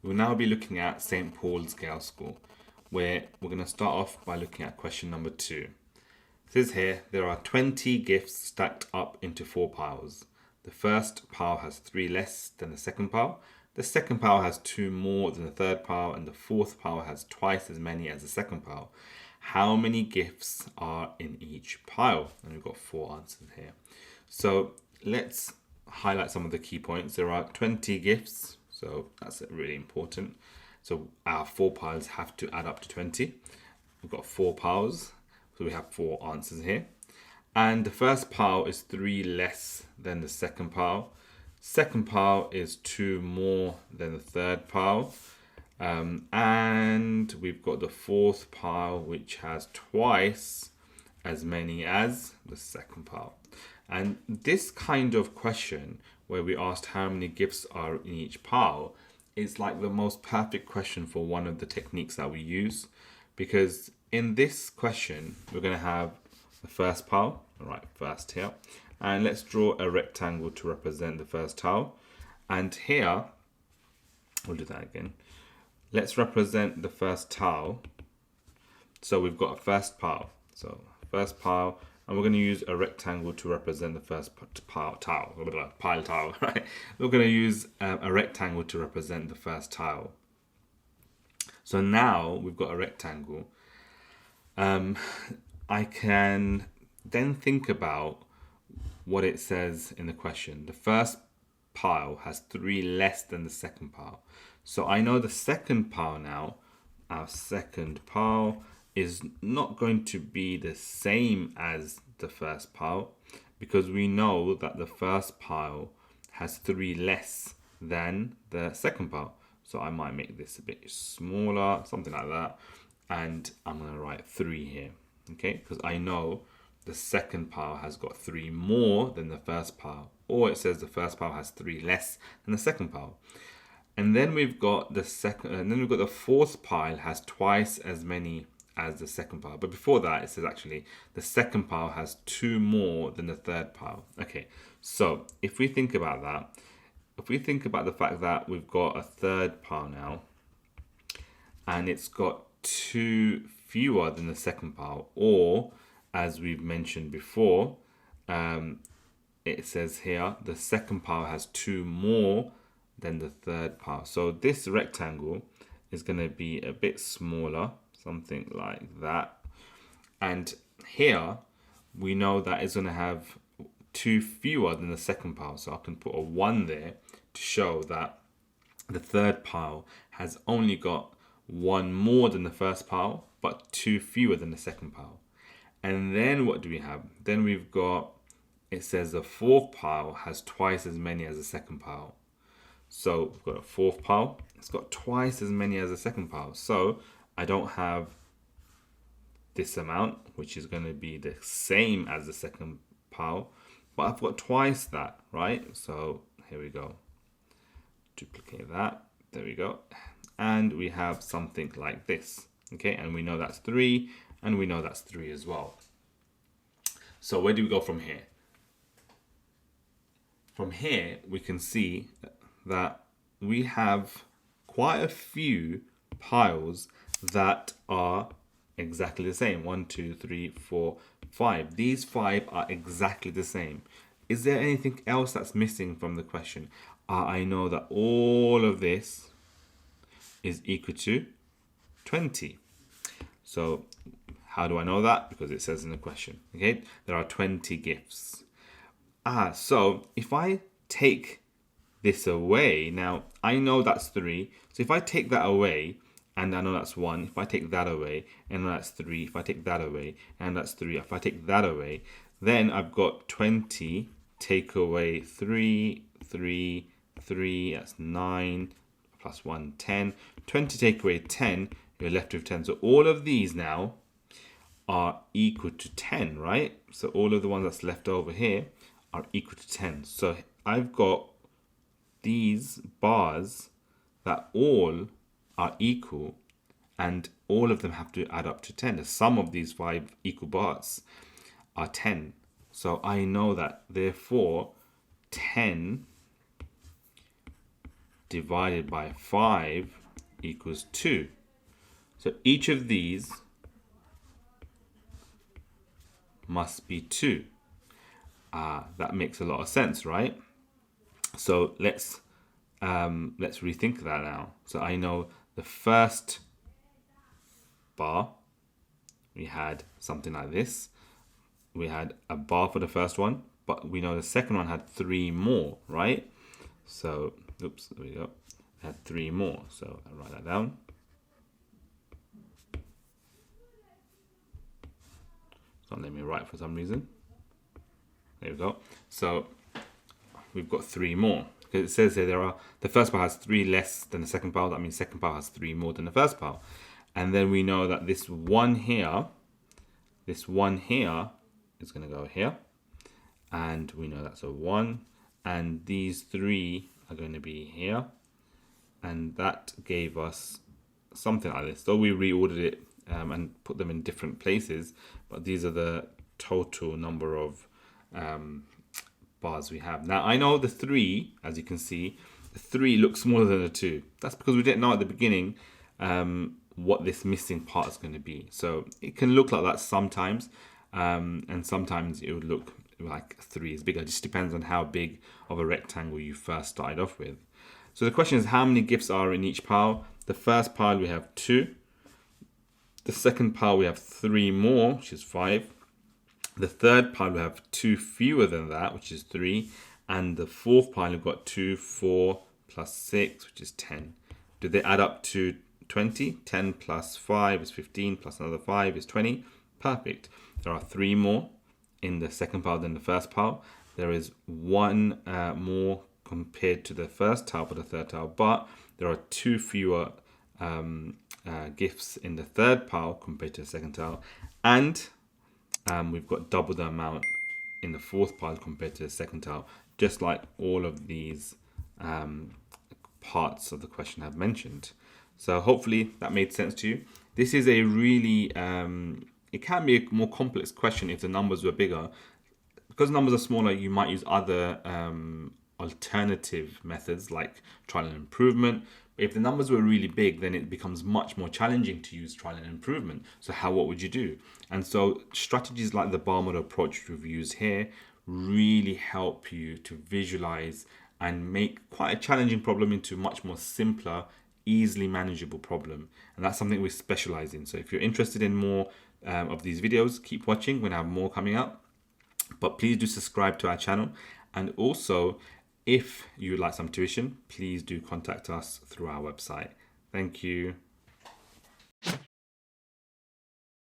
We'll now be looking at St. Paul's Girls' School, where we're going to start off by looking at question number 2. It says here, there are 20 gifts stacked up into 4 piles. The first pile has 3 less than the second pile. The second pile has 2 more than the third pile, and the fourth pile has twice as many as the second pile. How many gifts are in each pile? And we've got 4 answers here. So let's highlight some of the key points. There are 20 gifts, so that's really important. So our 4 piles have to add up to 20. We've got 4 piles, so we have 4 answers here. And the first pile is 3 less than the second pile. Second pile is 2 more than the third pile. And we've got the fourth pile, which has twice as many as the second pile. And this kind of question, where we asked how many gifts are in each pile, is like the most perfect question for one of the techniques that we use. Because in this question, we're going to have the first pile, right, first here. And let's draw a rectangle to represent the first tile. And here, we'll do that again. Let's represent the first tile. So we've got a first pile. So first pile, and we're going to use a rectangle to represent the first pile tile, right? We're going to use a rectangle to represent the first tile. So now we've got a rectangle. I can then think about what it says in the question. The first pile has 3 less than the second pile. So I know the second pile now, our second pile is not going to be the same as the first pile, because we know that the first pile has 3 less than the second pile. So I might make this a bit smaller, something like that. And I'm going to write 3 here, okay? Because I know the second pile has got 3 more than the first pile. Or it says the first pile has 3 less than the second pile. And then we've got the fourth pile has twice as many as the second pile. But before that, it says actually the second pile has 2 more than the third pile. Okay, so if we think about that, if we think about the fact that we've got a third pile now, and it's got 2 fewer than the second pile, or as we've mentioned before, it says here the second pile has 2 more than the third pile. So this rectangle is going to be a bit smaller, something like that. And here we know that it's going to have 2 fewer than the second pile. So I can put a 1 there to show that the third pile has only got 1 more than the first pile, but 2 fewer than the second pile. And then what do we have? Then we've got, it says the fourth pile has twice as many as the second pile. So we've got a fourth pile. It's got twice as many as the second pile. So I don't have this amount, which is going to be the same as the second pile, but I've got twice that, right? So here we go. Duplicate that. There we go. And we have something like this. Okay, and we know that's 3, and we know that's 3 as well. So where do we go from here? From here, we can see that we have quite a few piles that are exactly the same. 1, 2, 3, 4, 5. These 5 are exactly the same. Is there anything else that's missing from the question? I know that all of this is equal to 20. So how do I know that? Because it says in the question, okay? There are 20 gifts. So if I take this away, now I know that's 3. So if I take that away, and I know that's 1, if I take that away, and that's 3, if I take that away, and that's 3, if I take that away, then I've got 20, take away 3, 3, 3, that's 9, plus 1, 10. 20 take away 10, you're left with 10. So all of these now are equal to 10, right? So all of the ones that's left over here are equal to 10. So I've got these bars that all are equal, and all of them have to add up to 10. The sum of these 5 equal bars are 10. So I know that therefore 10 divided by 5 equals 2. So each of these must be 2. That makes a lot of sense, right? So let's rethink that now. So I know the first bar, we had something like this. We had a bar for the first one, but we know the second one had 3 more, right? So, oops, there we go. It had 3 more. So I'll write that down. It's not letting me write for some reason. There we go. So we've got 3 more. Because it says here the first pile has 3 less than the second pile. That means second pile has 3 more than the first pile. And then we know that this one here is going to go here. And we know that's a 1. And these 3 are going to be here. And that gave us something like this. So we reordered it and put them in different places. But these are the total number of bars we have. Now, I know the 3, as you can see, the 3 looks smaller than the 2. That's because we didn't know at the beginning what this missing part is going to be. So it can look like that sometimes. And sometimes it would look like 3 is bigger. It just depends on how big of a rectangle you first started off with. So the question is, how many gifts are in each pile? The first pile we have 2. The second pile we have 3 more, which is 5. The third pile we have 2 fewer than that, which is 3. And the fourth pile we've got 2, 4 plus 6, which is 10. Do they add up to 20? 10 plus 5 is 15 plus another 5 is 20. Perfect. There are 3 more in the second pile than the first pile. There is 1 more compared to the first tile for the third tile, but there are 2 fewer gifts in the third pile compared to the second tile, and we've got double the amount in the fourth pile compared to the second tile, just like all of these parts of the question have mentioned. So hopefully that made sense to you. This is a really it can be a more complex question if the numbers were bigger. Because numbers are smaller, you might use other alternative methods like trial and improvement. But if the numbers were really big, then it becomes much more challenging to use trial and improvement. So what would you do? And so strategies like the bar model approach which we've used here really help you to visualize and make quite a challenging problem into a much more simpler, easily manageable problem. And that's something we specialize in. So if you're interested in more of these videos, keep watching. We're going to have more coming up. But please do subscribe to our channel. And also, if you would like some tuition, please do contact us through our website. Thank you.